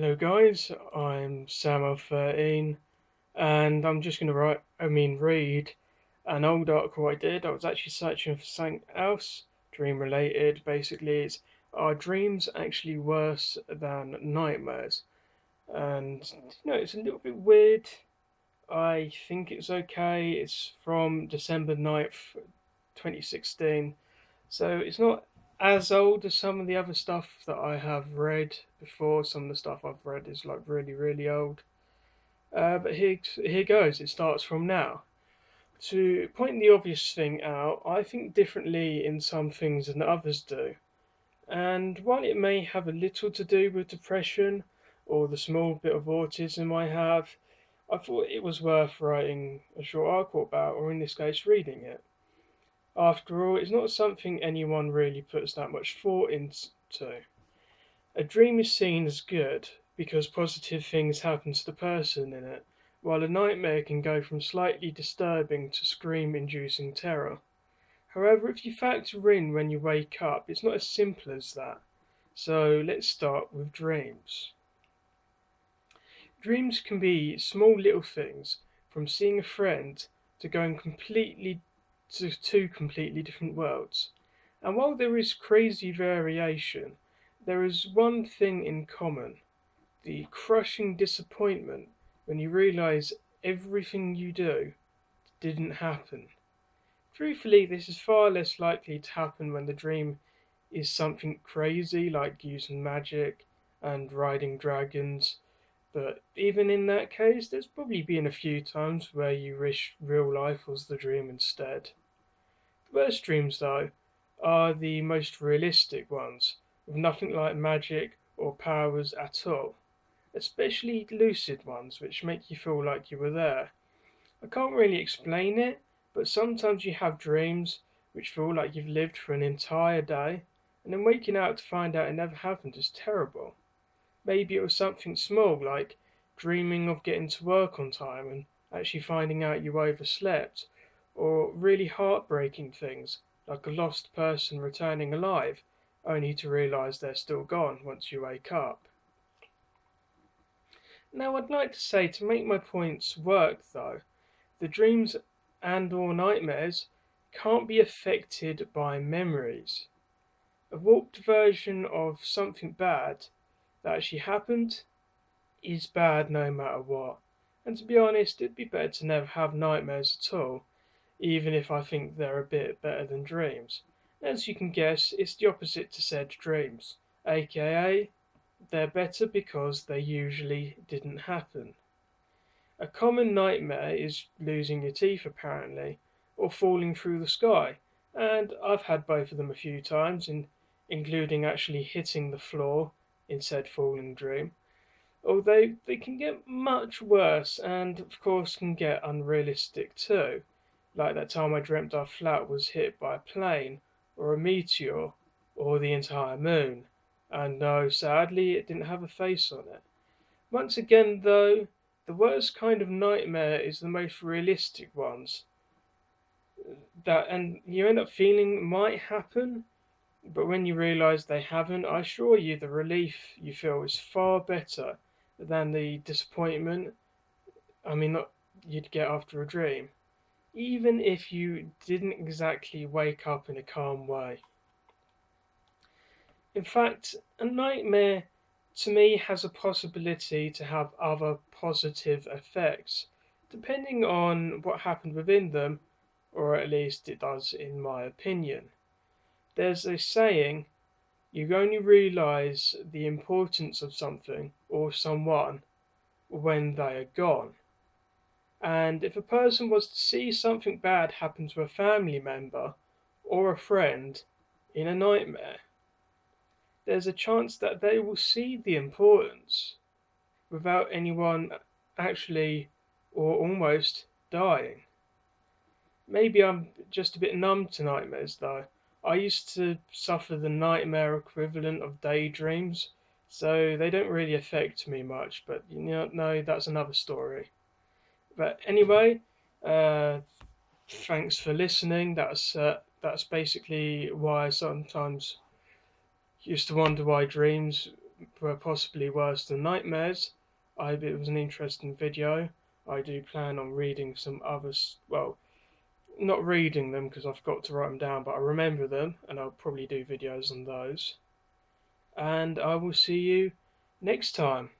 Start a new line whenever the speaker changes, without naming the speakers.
Hello guys, I'm Samo13 and I'm just going to read an old article I did. I was actually searching for something else, dream related. Basically, it's are dreams actually worse than nightmares? And it's a little bit weird. I think it's okay. It's from December 9th, 2016. So it's not as old as some of the other stuff that I have read before. Some of the stuff I've read is like really, really old. But here goes. It starts from now. To point the obvious thing out, I think differently in some things than others do. And while it may have a little to do with depression or the small bit of autism I have, I thought it was worth writing a short article about, or in this case, reading it. After all, it's not something anyone really puts that much thought into. A dream is seen as good because positive things happen to the person in it, while a nightmare can go from slightly disturbing to scream-inducing terror. However, if you factor in when you wake up, it's not as simple as that. So let's start with dreams. Dreams can be small little things, from seeing a friend to going completely to two completely different worlds. And while there is crazy variation, there is one thing in common: the crushing disappointment when you realize everything you do didn't happen. Truthfully, this is far less likely to happen when the dream is something crazy like using magic and riding dragons, but even in that case, there's probably been a few times where you wish real life was the dream instead. The worst dreams, though, are the most realistic ones, with nothing like magic or powers at all, especially lucid ones, which make you feel like you were there. I can't really explain it, but sometimes you have dreams which feel like you've lived for an entire day, and then waking up to find out it never happened is terrible. Maybe it was something small, like dreaming of getting to work on time and actually finding out you overslept, or really heartbreaking things, like a lost person returning alive, only to realise they're still gone once you wake up. Now, I'd like to say, to make my points work though, the dreams and or nightmares can't be affected by memories. A warped version of something bad that actually happened is bad no matter what. And to be honest, it'd be better to never have nightmares at all, even if I think they're a bit better than dreams. As you can guess, it's the opposite to said dreams, aka they're better because they usually didn't happen. A common nightmare is losing your teeth apparently, or falling through the sky, and I've had both of them a few times, including actually hitting the floor in said falling dream. Although they can get much worse and of course can get unrealistic too, like that time I dreamt our flat was hit by a plane or a meteor or the entire moon, and no, sadly it didn't have a face on it. Once again though, the worst kind of nightmare is the most realistic ones, and you end up feeling might happen, but when you realise they haven't, I assure you the relief you feel is far better than the disappointment not you'd get after a dream, even if you didn't exactly wake up in a calm way. In fact, a nightmare to me has a possibility to have other positive effects, depending on what happened within them, or at least it does in my opinion. There's a saying: you only realise the importance of something or someone when they are gone. And if a person was to see something bad happen to a family member or a friend in a nightmare, there's a chance that they will see the importance without anyone actually or almost dying. Maybe I'm just a bit numb to nightmares though. I used to suffer the nightmare equivalent of daydreams, so they don't really affect me much, but no, that's another story. But anyway, thanks for listening. That's basically why I sometimes used to wonder why dreams were possibly worse than nightmares. I hope it was an interesting video. I do plan on reading some others, well, not reading them because I've got to write them down, but I remember them and I'll probably do videos on those. And I will see you next time.